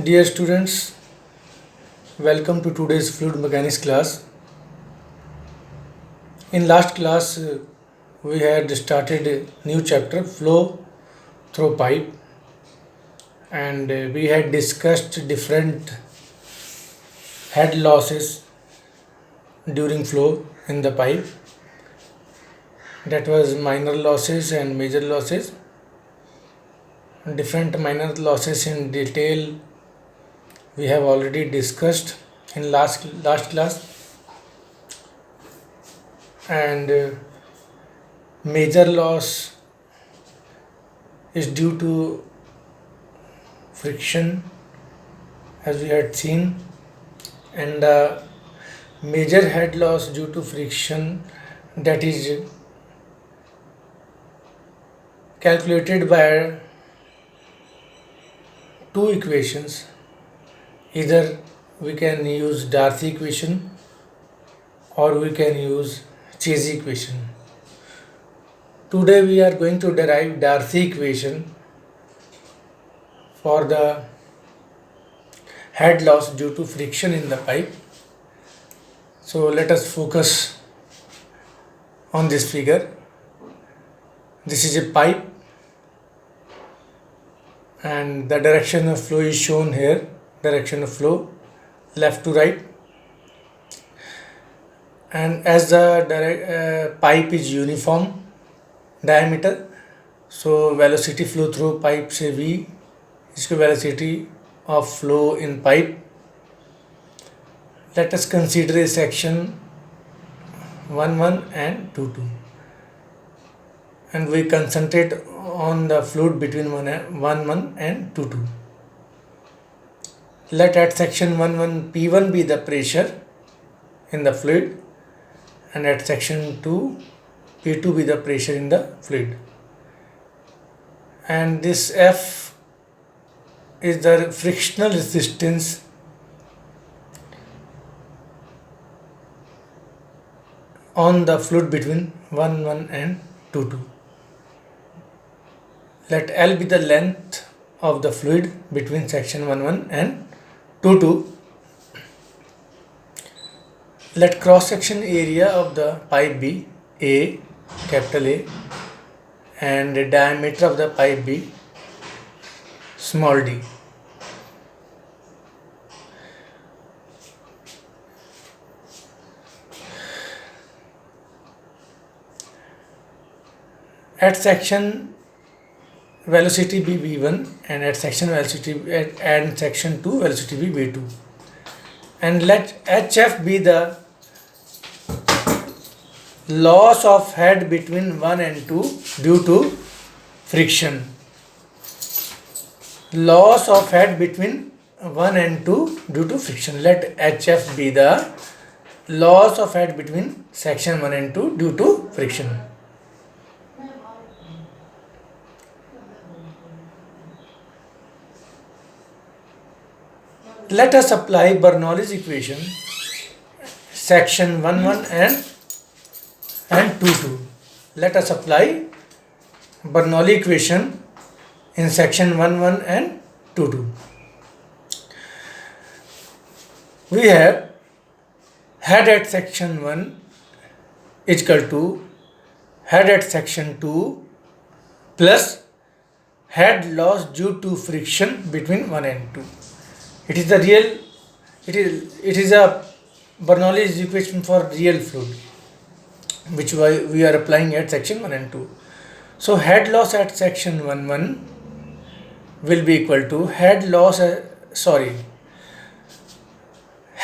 Dear students, welcome to today's fluid mechanics class. In last class, we had started a new chapter, flow through pipe, and we had discussed different head losses during flow in the pipe. That was minor losses and major losses. Different minor losses in detail we have already discussed in last class, and major loss is due to friction, as we had seen, and the major head loss due to friction, that is calculated by two equations. Either we can use Darcy equation or we can use Chase equation. Today we are going to derive Darcy equation for the head loss due to friction in the pipe. So let us focus on this figure. This is a pipe and the direction of flow is shown here. Direction of flow left to right, and as the pipe is uniform diameter, so velocity flow through pipe say V is the velocity of flow in pipe. Let us consider a section 1 and 2 and we concentrate on the fluid between 1 and 2. Let at section 1 P1 be the pressure in the fluid, and at section 2 P2 be the pressure in the fluid, and this F is the frictional resistance on the fluid between 1 and 2. Let L be the length of the fluid between section 1 and 2. Let cross section area of the pipe be A, capital A, and the diameter of the pipe be small d. At section velocity be V1 and at section and section 2 velocity be V2, and let HF be the loss of head between 1 and 2 due to friction. Loss of head between 1 and 2 due to friction. Let HF be the loss of head between section 1 and 2 due to friction. Let us apply Bernoulli's equation section 1 and 2. Let us apply Bernoulli equation in section 1 and 2. We have head at section 1 is equal to head at section 2 plus head loss due to friction between 1 and 2. It is a Bernoulli's equation for real fluid, which we are applying at section 1 and 2. So head loss at section 1 will be equal to head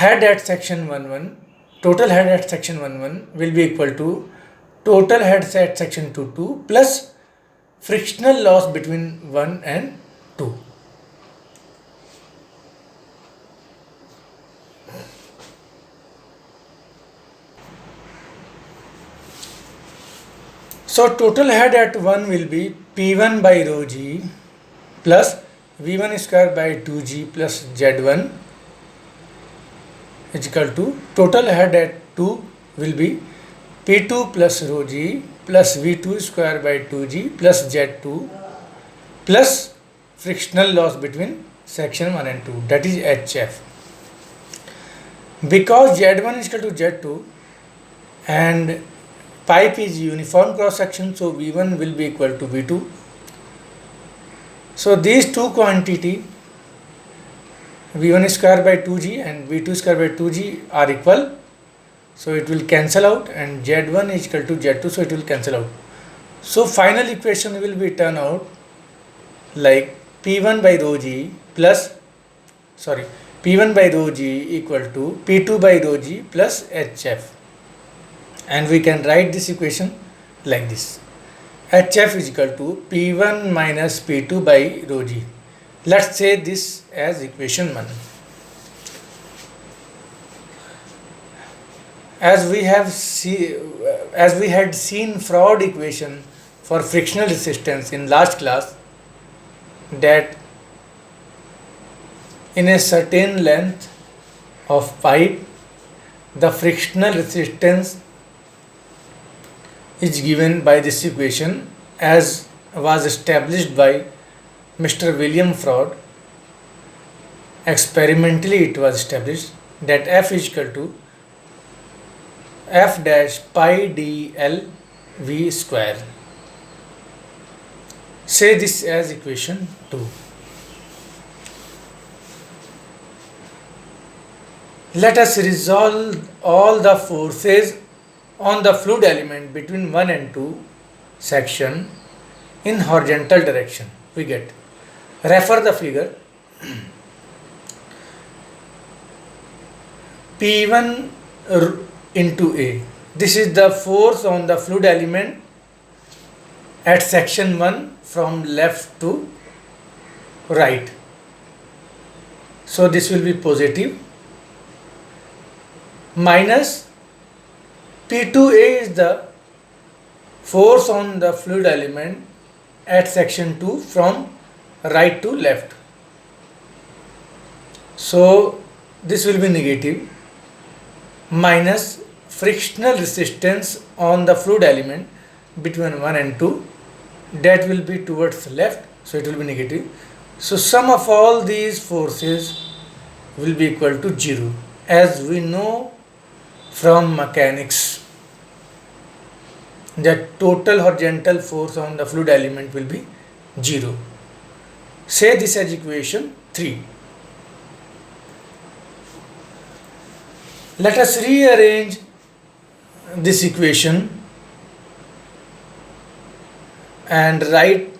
at section 1, total head at section 1 will be equal to total heads at section 2 plus frictional loss between 1 and 2. So total head at 1 will be P1 by rho g plus V1 square by 2g plus Z1 is equal to total head at 2 will be P2 plus rho g plus V2 square by 2g plus Z2 plus frictional loss between section 1 and 2, that is HF. Because Z1 is equal to Z2 and pipe is uniform cross section, so V1 will be equal to V2. So these two quantity V1 square by 2G and V2 square by 2G are equal, so it will cancel out, and Z1 is equal to Z2, so it will cancel out. So final equation will be turn out like P1 by rho G P1 by rho G equal to P2 by rho G plus HF, and we can write this equation like this: HF is equal to P1 minus P2 by rho G. Let's say this as equation 1. As we had seen Froude equation for frictional resistance in last class, that in a certain length of pipe the frictional resistance is given by this equation, as was established by Mr. William Froude. Experimentally it was established that F is equal to F dash pi dl V square. Say this as equation 2. Let us resolve all the forces on the fluid element between 1 and 2 section in horizontal direction. We get, refer the figure. P1 into A. This is the force on the fluid element at section 1 from left to right. So this will be positive, minus P2A is the force on the fluid element at section 2 from right to left. So this will be negative, minus frictional resistance on the fluid element between 1 and 2, that will be towards left, so it will be negative. So sum of all these forces will be equal to 0, as we know from mechanics that total horizontal force on the fluid element will be 0. Say this as equation 3. Let us rearrange this equation and write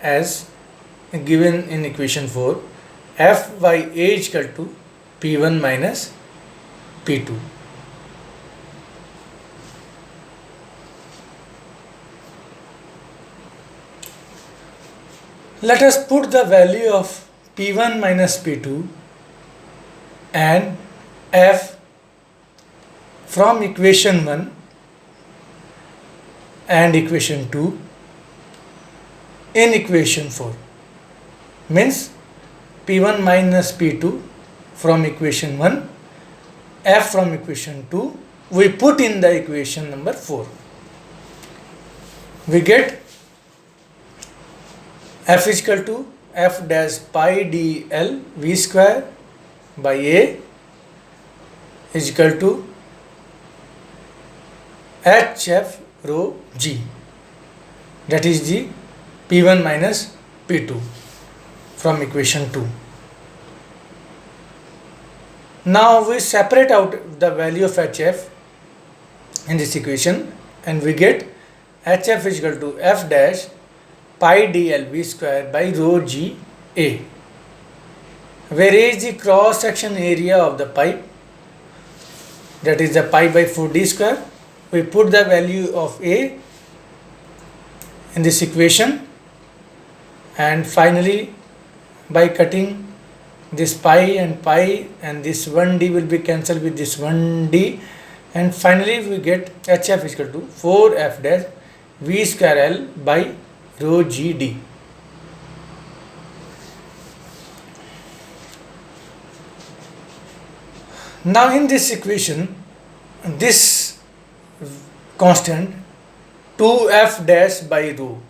as given in equation 4, F by A is equal to P1 minus P2. Let us put the value of P1 minus P2 and F from equation 1 and equation 2 in equation 4. Means P1 minus P2 from equation 1, F from equation 2, we put in the equation number 4. We get F is equal to F dash pi dl V square by A is equal to HF rho G, that is the P1 minus P2 from equation 2. Now we separate out the value of HF in this equation and we get HF is equal to F dash pi dl V square by rho G A, where A is the cross section area of the pipe, that is the pi by 4D square. We put the value of A in this equation, and finally by cutting this pi and this 1D will be cancelled with this 1D, and finally we get HF is equal to 4F dash V square L by rho GD. Now in this equation, this constant 2F dash by rho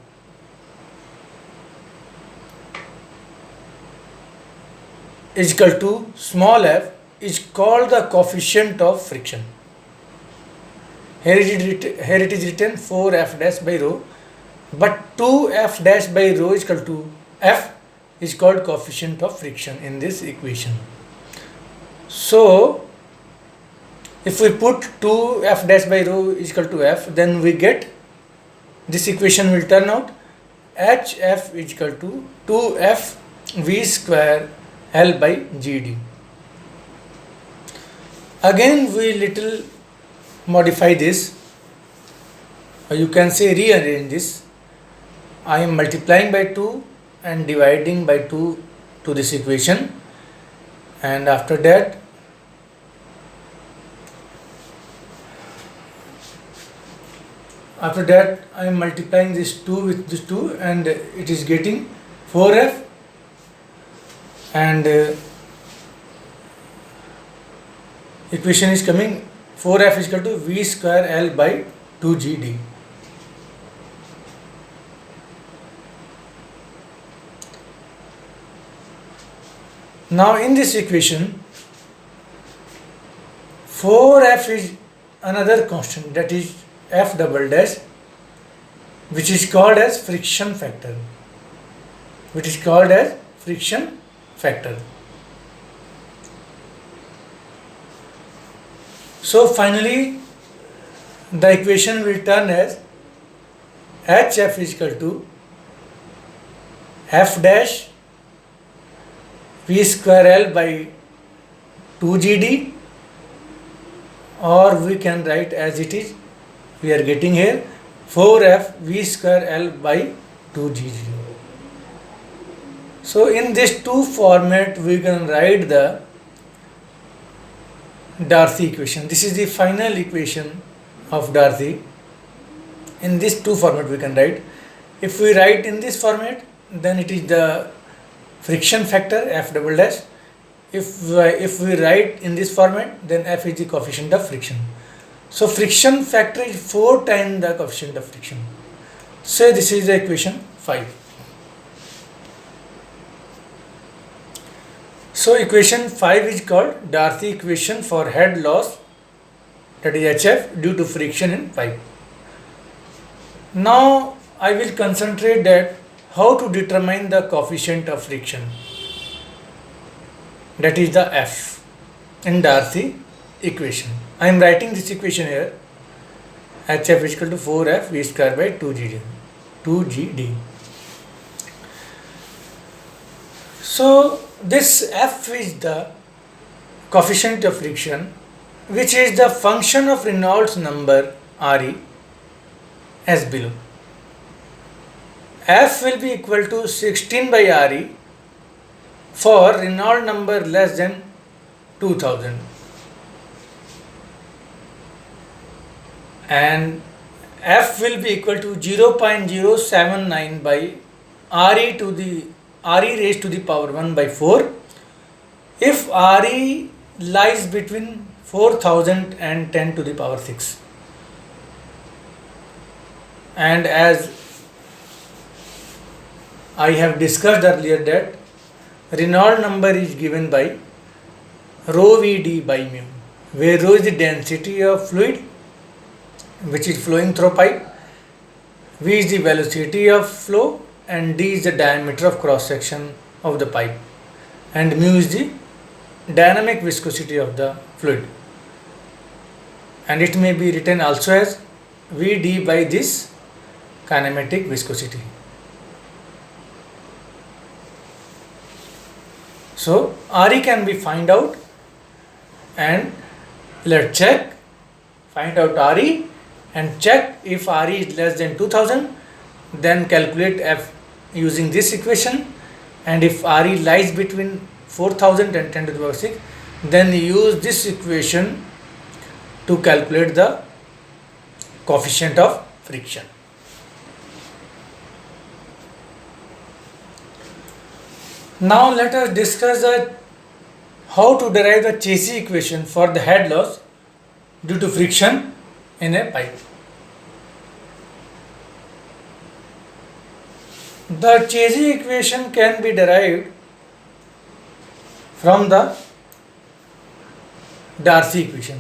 is equal to small f is called the coefficient of friction. Here it is written 4f dash by rho, but 2f dash by rho is equal to f is called coefficient of friction in this equation. So if we put 2f dash by rho is equal to f, then we get this equation will turn out hf is equal to 2f v square L by GD. Again we little modify this, or you can say rearrange this. I am multiplying by 2 and dividing by 2 to this equation, and after that I am multiplying this 2 with this 2, and it is getting 4f, and equation is coming 4f is equal to v square L by 2GD. Now in this equation 4f is another constant, that is f double dash, which is called as friction factor, So finally the equation will turn as hf is equal to f dash v square L by 2GD, or we can write as it is. We are getting here 4f v square L by 2GD. So in this two format we can write the Darcy equation. This is the final equation of Darcy. In this two format we can write. If we write in this format, then it is the friction factor f double dash. If we write in this format, then f is the coefficient of friction. So friction factor is 4 times the coefficient of friction. So this is the equation 5. So equation 5 is called Darcy equation for head loss, that is HF, due to friction in pipe. Now I will concentrate that how to determine the coefficient of friction, that is the F in Darcy equation. I am writing this equation here, HF is equal to 4f v square by 2GD. So this F is the coefficient of friction, which is the function of Reynolds number Re as below. F will be equal to 16 by Re for Reynolds number less than 2000, and F will be equal to 0.079 by Re raised to the power 1 by 4 if Re lies between 4000 and 10 to the power 6. And as I have discussed earlier that Reynolds number is given by rho Vd by mu, where rho is the density of fluid which is flowing through pipe, V is the velocity of flow, and D is the diameter of cross section of the pipe, and mu is the dynamic viscosity of the fluid, and it may be written also as Vd by this kinematic viscosity. So Re can be find out, and let's find out Re and check if Re is less than 2000, then calculate F using this equation, and if Re lies between 4000 and 10 to the power 6, then use this equation to calculate the coefficient of friction. Now let us discuss how to derive the Chasey equation for the head loss due to friction in a pipe. The Chasey equation can be derived from the Darcy equation.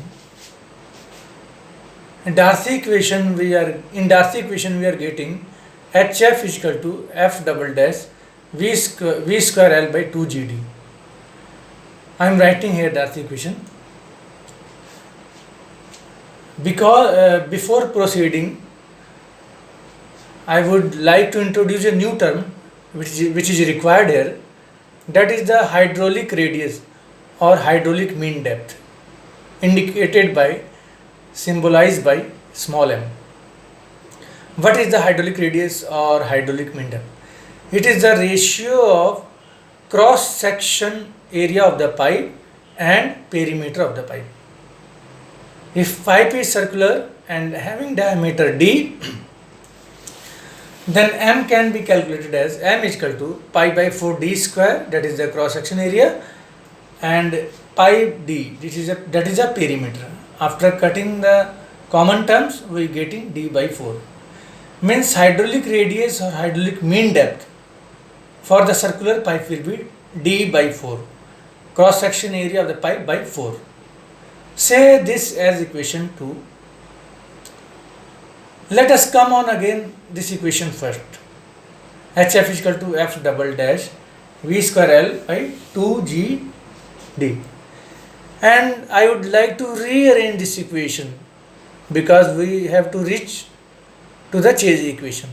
In Darcy equation we are getting HF is equal to F double dash V square L by 2 GD. I am writing here Darcy equation. Because before proceeding, I would like to introduce a new term which is required here, that is the hydraulic radius or hydraulic mean depth, indicated by, symbolized by small m. What is the hydraulic radius or hydraulic mean depth? It is the ratio of cross section area of the pipe and perimeter of the pipe. If pipe is circular and having diameter d, then m can be calculated as m is equal to pi by 4 d square, that is the cross section area, and pi d, that is a perimeter. After cutting the common terms, we getting d by 4. Means hydraulic radius or hydraulic mean depth for the circular pipe will be d by 4, cross section area of the pipe by 4. Say this as equation 2. Let us come on again this equation first. HF is equal to F double dash V square L by 2GD. And I would like to rearrange this equation because we have to reach to the Chase equation.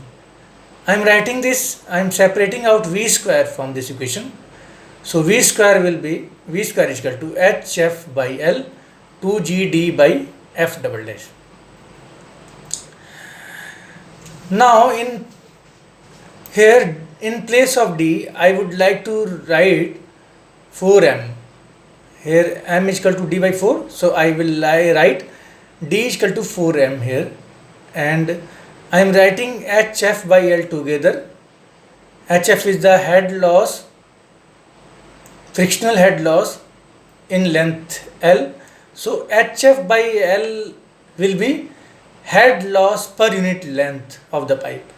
I am writing this, I am separating out V square from this equation. So V square will be, V square is equal to HF by L 2GD by F double dash. Now in here in place of D, I would like to write 4m. Here m is equal to d by 4, so I will write d is equal to 4m here, and I am writing HF by L together. HF is the head loss, frictional head loss in length L. So HF by L will be head loss per unit length of the pipe.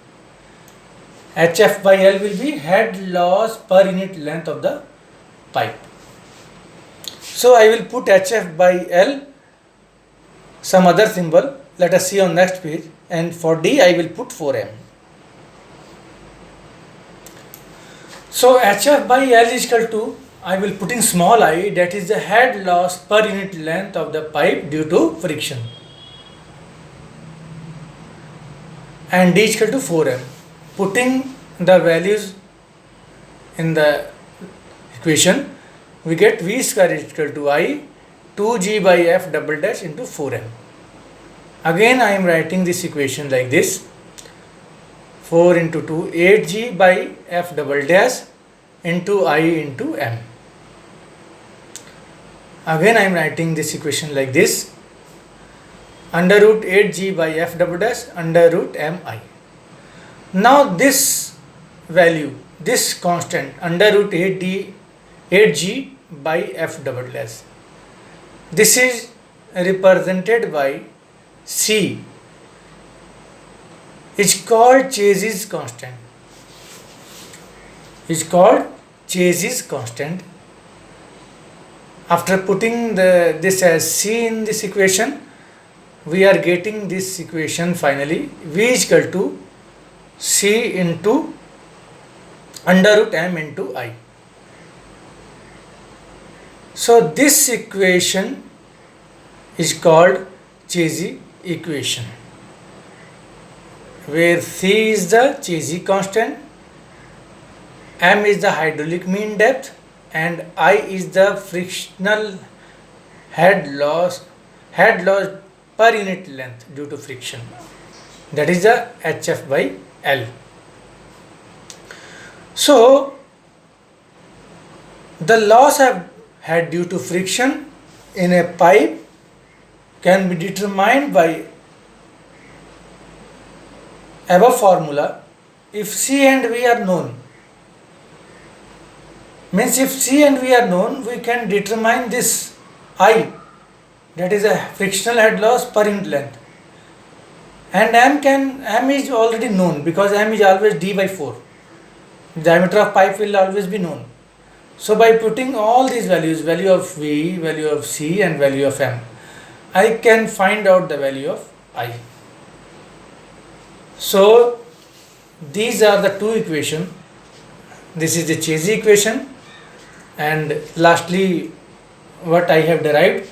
HF by L will be head loss per unit length of the pipe. So I will put HF by L some other symbol. Let us see on next page. And for D I will put 4m. So HF by L is equal to, I will put in small I, that is the head loss per unit length of the pipe due to friction. And D is equal to 4m. Putting the values in the equation, we get V square is equal to I 2G by F double dash into 4m. Again I am writing this equation like this: 4 into 2, 8G by F double dash into I into m. Again I am writing this equation like this: under root 8G by F double dash under root mi. Now this value, this constant under root 8G by F double dash, this is represented by C, is called Chase's constant. Is called Chase's constant. After putting this as C in this equation, we are getting this equation finally: V is equal to C into under root m into I. So this equation is called Chase equation, where C is the Chase constant, m is the hydraulic mean depth, and I is the frictional head loss per unit length due to friction. That is the HF by L. So the loss had due to friction in a pipe can be determined by above formula if C and V are known. Means if C and V are known, we can determine this I, that is a frictional head loss per unit length, and m is already known because m is always d by 4. Diameter of pipe will always be known. So by putting all these values, value of V, value of C and value of M, I can find out the value of I. So these are the two equations. This is the Chezy equation, and lastly what I have derived,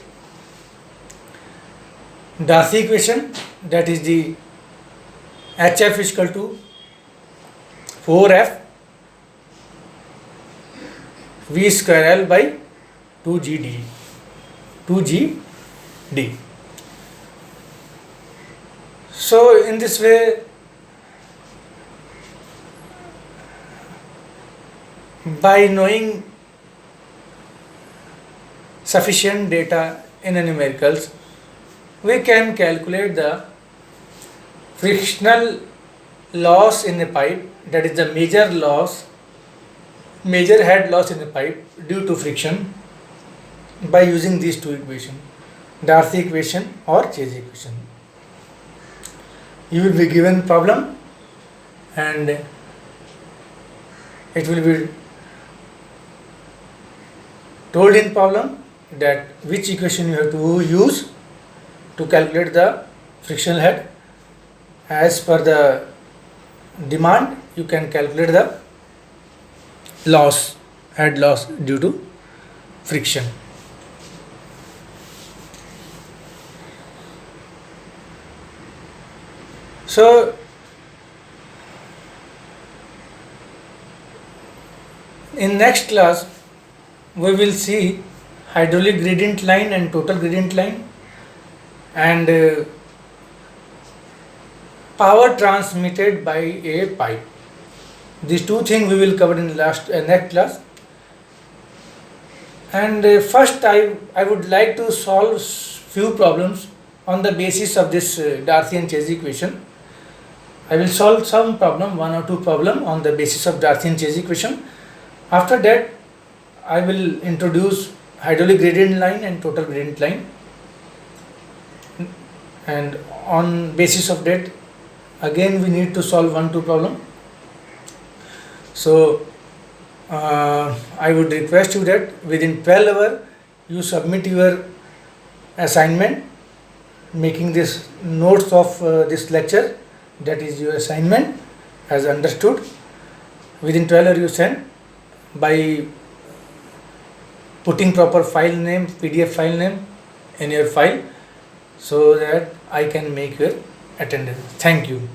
Darcy equation, that is the HF is equal to 4F V square L by 2GD. So in this way, by knowing sufficient data in a numericals, we can calculate the frictional loss in a pipe, that is the major head loss in a pipe due to friction, by using these two equations, Darcy equation or Chezy equation. You will be given problem and it will be told in problem that which equation you have to use to calculate the frictional head. As per the demand, you can calculate the head loss due to friction. So in next class we will see hydraulic gradient line and total gradient line, and power transmitted by a pipe. These two things we will cover in next class. And first I would like to solve few problems on the basis of this Darcy and Chezy equation. I will solve some problem, one or two problem on the basis of Darcy and Chezy equation. After that I will introduce hydraulic gradient line and total gradient line, and on basis of that again we need to solve 1-2 problem. So I would request you that within 12 hours you submit your assignment, making this notes of this lecture, that is your assignment as understood. Within 12 hours you send by putting proper file name, PDF file name in your file, so that I can make your attendance. Thank you.